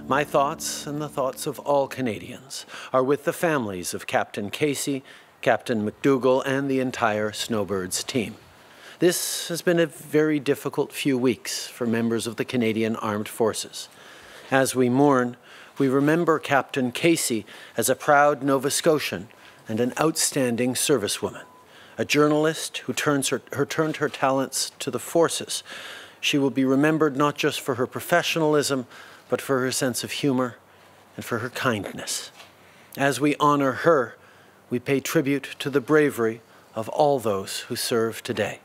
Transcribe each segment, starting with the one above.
My thoughts and the thoughts of all Canadians are with the families of Captain Casey, Captain McDougall, and the entire Snowbirds team. This has been a very difficult few weeks for members of the Canadian Armed Forces. As we mourn, we remember Captain Casey as a proud Nova Scotian and an outstanding servicewoman, a journalist who turned her talents to the forces. She will be remembered not just for her professionalism, but for her sense of humor and for her kindness. As we honor her, we pay tribute to the bravery of all those who serve today.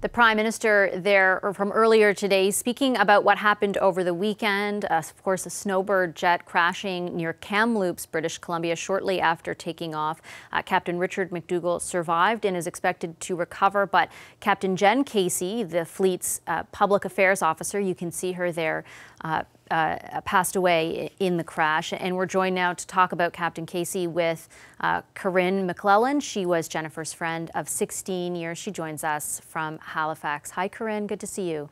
The Prime Minister there from earlier today speaking about what happened over the weekend. Of course, a Snowbird jet crashing near Kamloops, British Columbia, shortly after taking off. Captain Richard McDougall survived and is expected to recover, but Captain Jenn Casey, the fleet's public affairs officer, you can see her there, passed away in the crash. And we're joined now to talk about Captain Casey with Corinne MacLellan. She was Jennifer's friend of 16 years. She joins us from Halifax. Hi, Corinne. Good to see you.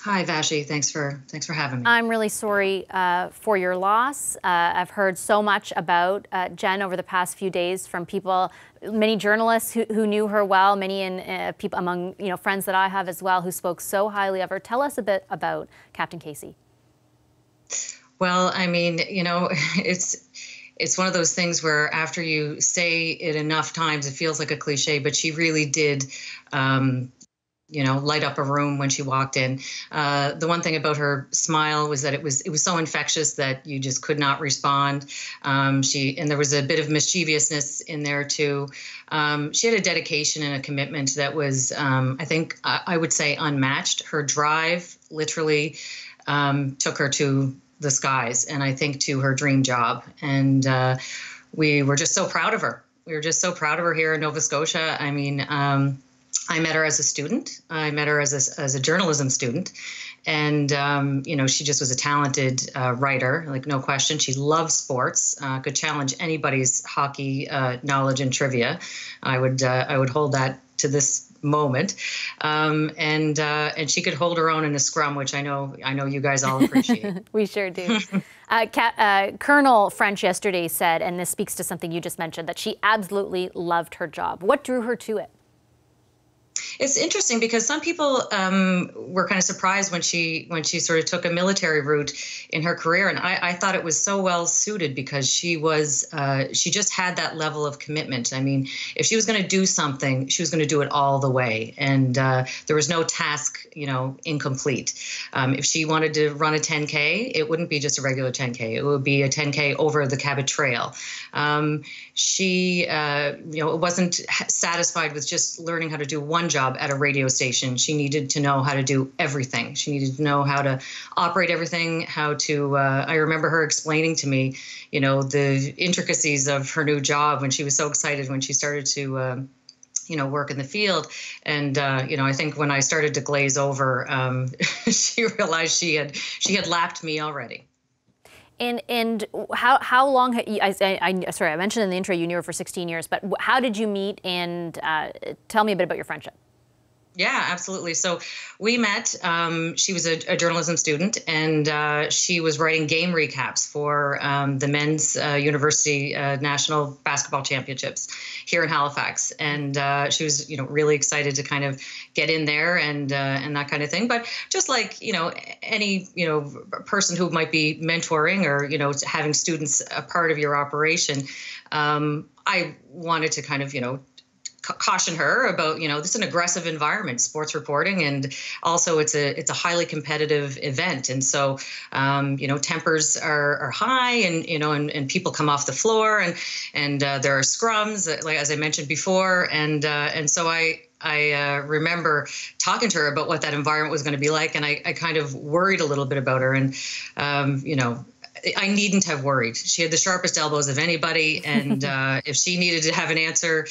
Hi, Vashi. Thanks for having me. I'm really sorry for your loss. I've heard so much about Jenn over the past few days from people, many journalists who knew her well, many people among friends that I have as well who spoke so highly of her. Tell us a bit about Captain Casey. Well, I mean, it's one of those things where after you say it enough times, it feels like a cliche, but she really did, light up a room when she walked in. The one thing about her smile was that it was so infectious that you just could not respond. And there was a bit of mischievousness in there too. She had a dedication and a commitment that was, I think, I would say unmatched. Her drive literally took her to the skies, and I think to her dream job. And we were just so proud of her. We were just so proud of her here in Nova Scotia. I mean, I met her as a student. I met her as a journalism student. And, she just was a talented writer, like no question. She loved sports, could challenge anybody's hockey knowledge and trivia. I would hold that to this moment. And she could hold her own in a scrum, which I know you guys all appreciate. We sure do. Colonel French yesterday said, and this speaks to something you just mentioned, that she absolutely loved her job. What drew her to it? It's interesting because some people were kind of surprised when she sort of took a military route in her career, and I thought it was so well suited because she just had that level of commitment. I mean, if she was going to do something, she was going to do it all the way, and there was no task, incomplete. If she wanted to run a 10K, it wouldn't be just a regular 10K. It would be a 10K over the Capt Trail. She wasn't satisfied with just learning how to do one job at a radio station. She needed to know how to do everything. She needed to know how to operate everything, how to, I remember her explaining to me, the intricacies of her new job when she was so excited when she started to, work in the field. And, I think when I started to glaze over, she realized she had lapped me already. And how long? Sorry, I mentioned in the intro you knew her for 16 years, but how did you meet? And tell me a bit about your friendship. Yeah, absolutely. So we met. She was a journalism student, and she was writing game recaps for the men's university national basketball championships here in Halifax. And she was, really excited to kind of get in there and that kind of thing. But just like any person who might be mentoring or having students a part of your operation, I wanted to kind of caution her about, this is an aggressive environment, sports reporting, and also it's a highly competitive event. And so, tempers are high, and people come off the floor, and there are scrums, like as I mentioned before, and so I remember talking to her about what that environment was going to be like, and I kind of worried a little bit about her, and I needn't have worried. She had the sharpest elbows of anybody, and if she needed to have an answer,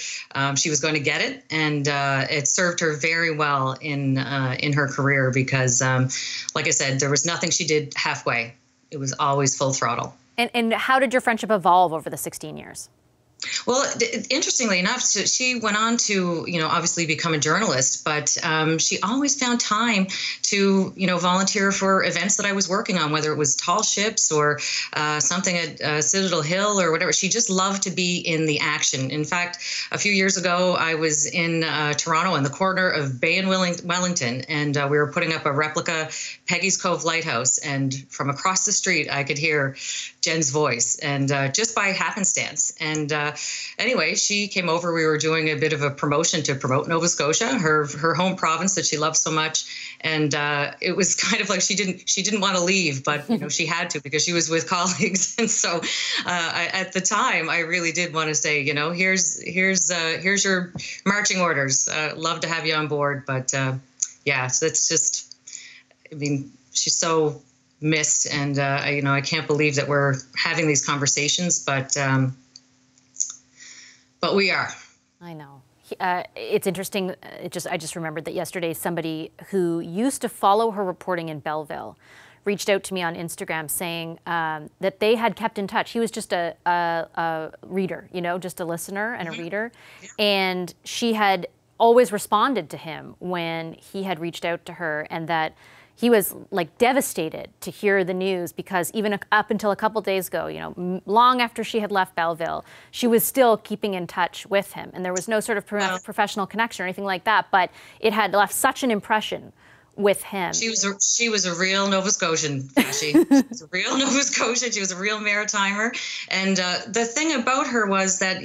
she was going to get it. And it served her very well in her career because, like I said, there was nothing she did halfway. It was always full throttle. And how did your friendship evolve over the 16 years? Well, interestingly enough, so she went on to, obviously become a journalist, but she always found time to, volunteer for events that I was working on, whether it was tall ships or something at Citadel Hill or whatever. She just loved to be in the action. In fact, a few years ago, I was in Toronto in the corner of Bay and Wellington, and we were putting up a replica Peggy's Cove Lighthouse. And from across the street, I could hear Jenn's voice, and just by happenstance. And anyway, she came over. We were doing a bit of a promotion to promote Nova Scotia, her home province that she loves so much. And it was kind of like she didn't want to leave, but she had to because she was with colleagues. And so at the time, I really did want to say, here's your marching orders. Love to have you on board, but yeah, so it's just, I mean, she's so missed, and I can't believe that we're having these conversations, but we are. I know. It's interesting. I just remembered that yesterday somebody who used to follow her reporting in Belleville reached out to me on Instagram saying that they had kept in touch. He was just a reader, just a listener and a reader, and she had always responded to him when he had reached out to her, and that he was like devastated to hear the news because even up until a couple days ago, long after she had left Belleville, she was still keeping in touch with him. And there was no sort of professional connection or anything like that, but it had left such an impression with him. She was a real Nova Scotian, Ashley. She was a real Nova Scotian. She was a real Maritimer. And the thing about her was that,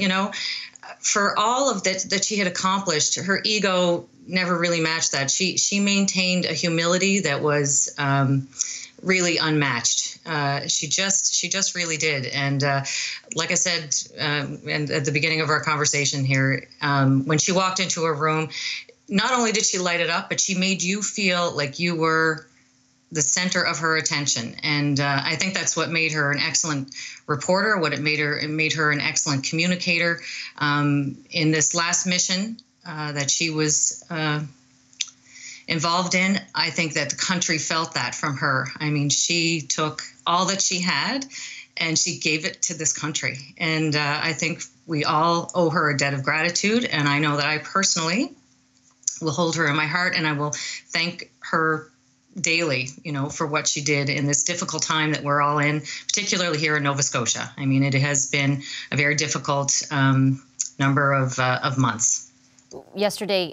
for all of that she had accomplished, her ego never really matched that. She maintained a humility that was really unmatched. She just really did. And like I said, and at the beginning of our conversation here, when she walked into a room, not only did she light it up, but she made you feel like you were the center of her attention. And I think that's what made her an excellent reporter, it made her an excellent communicator. In this last mission that she was involved in, I think that the country felt that from her. I mean, she took all that she had and she gave it to this country. And I think we all owe her a debt of gratitude. And I know that I personally will hold her in my heart, and I will thank her daily, for what she did in this difficult time that we're all in, particularly here in Nova Scotia. I mean, it has been a very difficult number of months. Yesterday,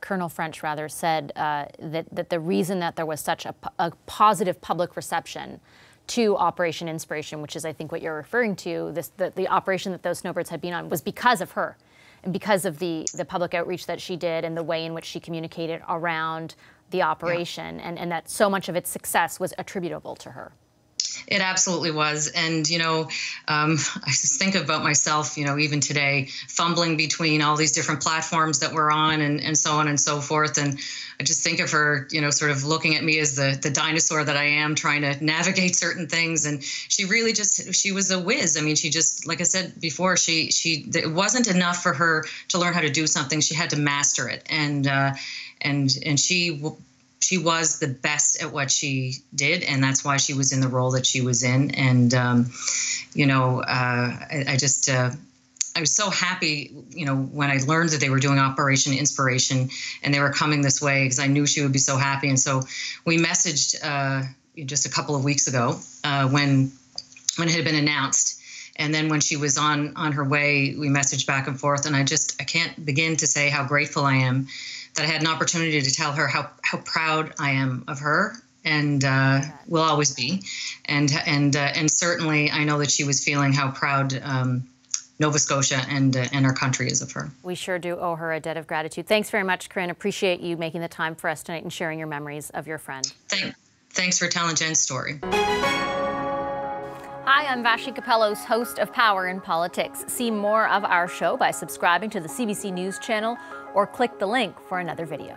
Colonel French said that the reason that there was such a positive public reception to Operation Inspiration, which is, I think, what you're referring to, the operation that those snowbirds had been on, was because of her, and because of the public outreach that she did and the way in which she communicated around the operation, and that so much of its success was attributable to her. It absolutely was. And, I just think about myself, even today, fumbling between all these different platforms that we're on and so on and so forth. And I just think of her, sort of looking at me as the dinosaur that I am, trying to navigate certain things. And she really she was a whiz. I mean, she just, like I said before, it wasn't enough for her to learn how to do something. She had to master it. And she was the best at what she did, and that's why she was in the role that she was in. And I was so happy, when I learned that they were doing Operation Inspiration and they were coming this way, because I knew she would be so happy. And so we messaged just a couple of weeks ago when it had been announced. And then when she was on her way, we messaged back and forth. And I can't begin to say how grateful I am that I had an opportunity to tell her how proud I am of her, and will always be. And certainly I know that she was feeling how proud Nova Scotia and our country is of her. We sure do owe her a debt of gratitude. Thanks very much, Corinne. Appreciate you making the time for us tonight and sharing your memories of your friend. Thanks for telling Jenn's story. Hi, I'm Vashi Capellos, host of Power in Politics. See more of our show by subscribing to the CBC News channel or click the link for another video.